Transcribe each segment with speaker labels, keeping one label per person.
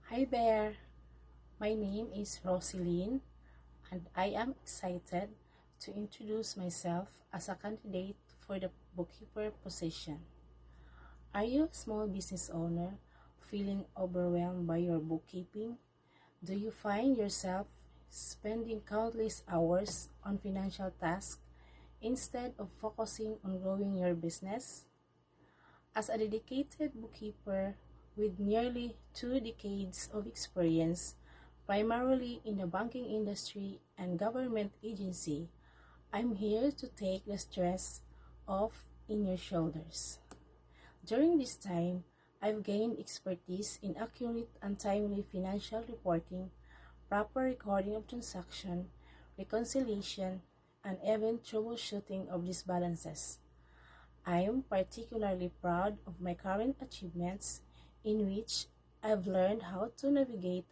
Speaker 1: Hi there, my name is Roseline and I am excited to introduce myself as a candidate for the bookkeeper position. Are you a small business owner feeling overwhelmed by your bookkeeping? Do you find yourself spending countless hours on financial tasks instead of focusing on growing your business? As a dedicated bookkeeper with nearly 2 decades of experience, primarily in the banking industry and government agency, I'm here to take the stress off in your shoulders. During this time, I've gained expertise in accurate and timely financial reporting, proper recording of transaction, reconciliation, and even troubleshooting of disbalances. I am particularly proud of my current achievements, in which I've learned how to navigate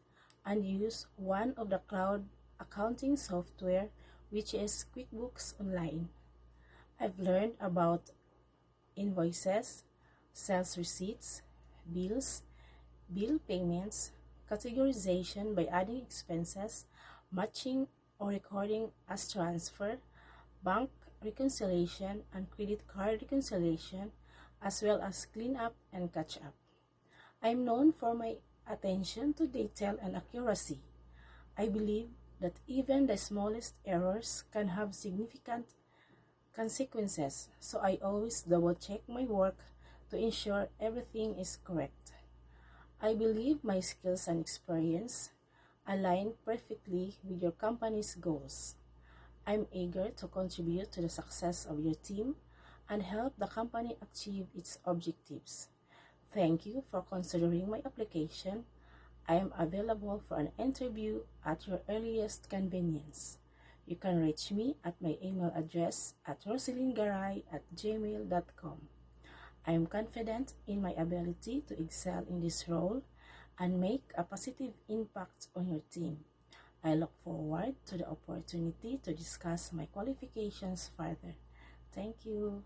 Speaker 1: and use one of the cloud accounting software, which is QuickBooks Online. I've learned about invoices, sales receipts, bills, bill payments, categorization by adding expenses, matching or recording as transfer, bank reconciliation and credit card reconciliation, as well as cleanup and catch up. I am known for my attention to detail and accuracy. I believe that even the smallest errors can have significant consequences, so I always double check my work to ensure everything is correct. I believe my skills and experience align perfectly with your company's goals. I'm eager to contribute to the success of your team and help the company achieve its objectives. Thank you for considering my application. I am available for an interview at your earliest convenience. You can reach me at my email address at roselingaray@gmail.com. I am confident in my ability to excel in this role and make a positive impact on your team. I look forward to the opportunity to discuss my qualifications further. Thank you.